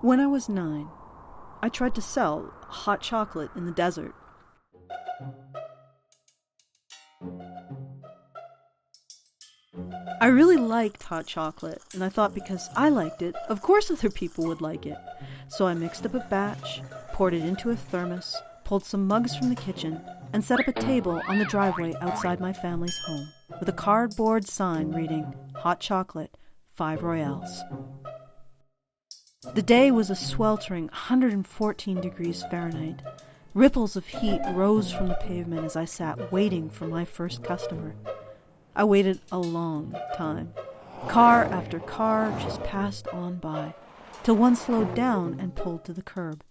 When I was 9, I tried to sell hot chocolate in the desert. I really liked hot chocolate, and I thought because I liked it, of course other people would like it. So I mixed up a batch, poured it into a thermos, pulled some mugs from the kitchen, and set up a table on the driveway outside my family's home, with a cardboard sign reading, "Hot chocolate, 5 Royales." The day was a sweltering 114 degrees Fahrenheit. Ripples of heat rose from the pavement as I sat waiting for my first customer. I waited a long time. Car after car just passed on by, till one slowed down and pulled to the curb.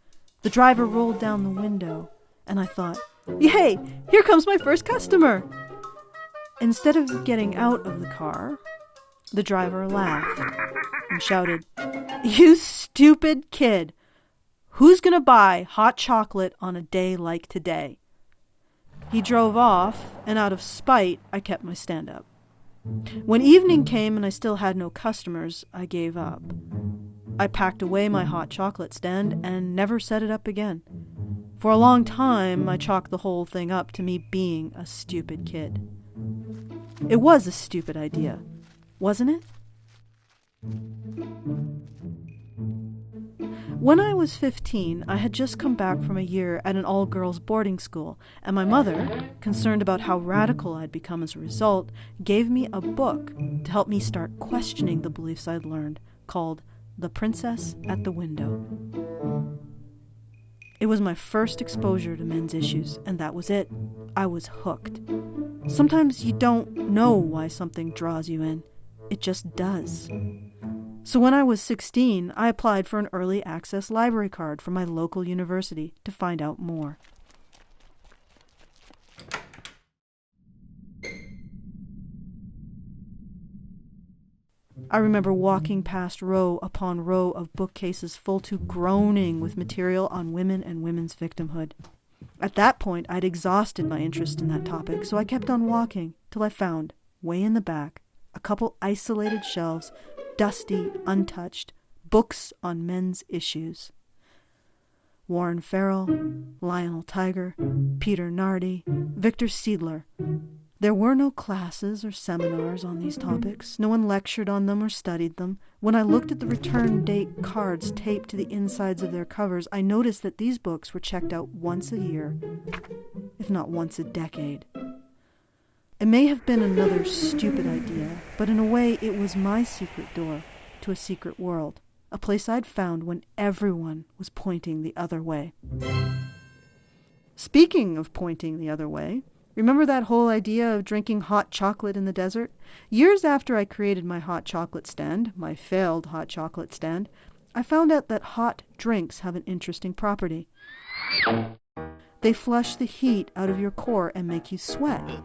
The driver rolled down the window, and I thought, "Yay! Here comes my first customer!" Instead of getting out of the car, the driver laughed and shouted, "You stupid kid! Who's gonna buy hot chocolate on a day like today?" He drove off, and out of spite, I kept my stand up. When evening came and I still had no customers, I gave up. I packed away my hot chocolate stand and never set it up again. For a long time, I chalked the whole thing up to me being a stupid kid. It was a stupid idea, wasn't it? When I was 15, I had just come back from a year at an all-girls boarding school, and my mother, concerned about how radical I'd become as a result, gave me a book to help me start questioning the beliefs I'd learned, called The Princess at the Window. It was my first exposure to men's issues, and that was it. I was hooked. Sometimes you don't know why something draws you in. It just does. So when I was 16, I applied for an early access library card from my local university to find out more. I remember walking past row upon row of bookcases full to groaning with material on women and women's victimhood. At that point, I'd exhausted my interest in that topic, so I kept on walking till I found, way in the back, a couple isolated shelves, dusty, untouched, books on men's issues. Warren Farrell, Lionel Tiger, Peter Nardi, Victor Seidler. There were no classes or seminars on these topics. No one lectured on them or studied them. When I looked at the return date cards taped to the insides of their covers, I noticed that these books were checked out once a year, if not once a decade. It may have been another stupid idea, but in a way it was my secret door to a secret world, a place I'd found when everyone was pointing the other way. Speaking of pointing the other way, remember that whole idea of drinking hot chocolate in the desert? Years after I created my hot chocolate stand, my failed hot chocolate stand, I found out that hot drinks have an interesting property. They flush the heat out of your core and make you sweat.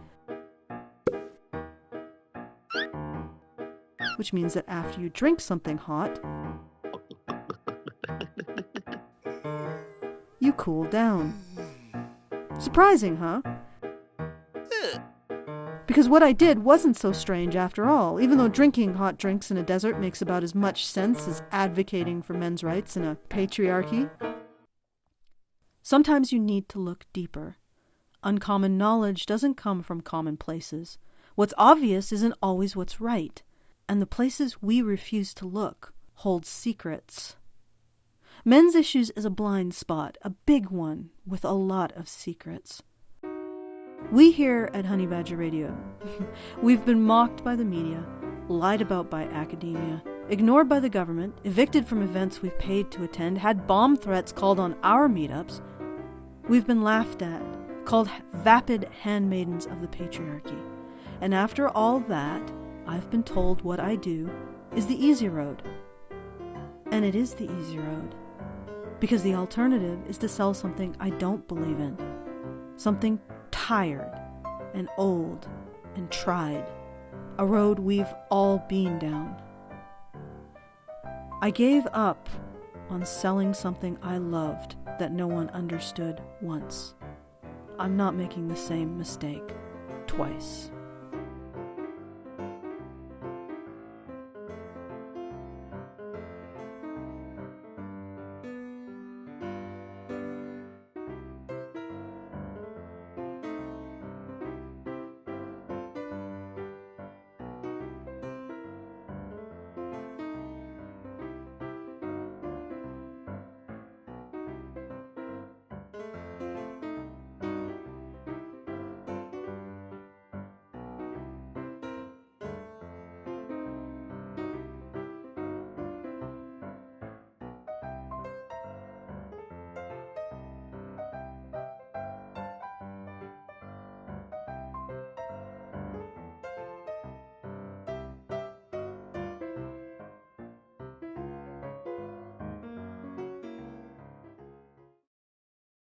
Which means that after you drink something hot, you cool down. Surprising, huh? Because what I did wasn't so strange after all, even though drinking hot drinks in a desert makes about as much sense as advocating for men's rights in a patriarchy. Sometimes you need to look deeper. Uncommon knowledge doesn't come from common places. What's obvious isn't always what's right. And the places we refuse to look hold secrets. Men's issues is a blind spot, a big one with a lot of secrets. We here at Honey Badger Radio, we've been mocked by the media, lied about by academia, ignored by the government, evicted from events we've paid to attend, had bomb threats called on our meetups. We've been laughed at, called vapid handmaidens of the patriarchy. And after all that, I've been told what I do is the easy road. And it is the easy road. Because the alternative is to sell something I don't believe in. Something tired and old and tried. A road we've all been down. I gave up on selling something I loved that no one understood once. I'm not making the same mistake twice.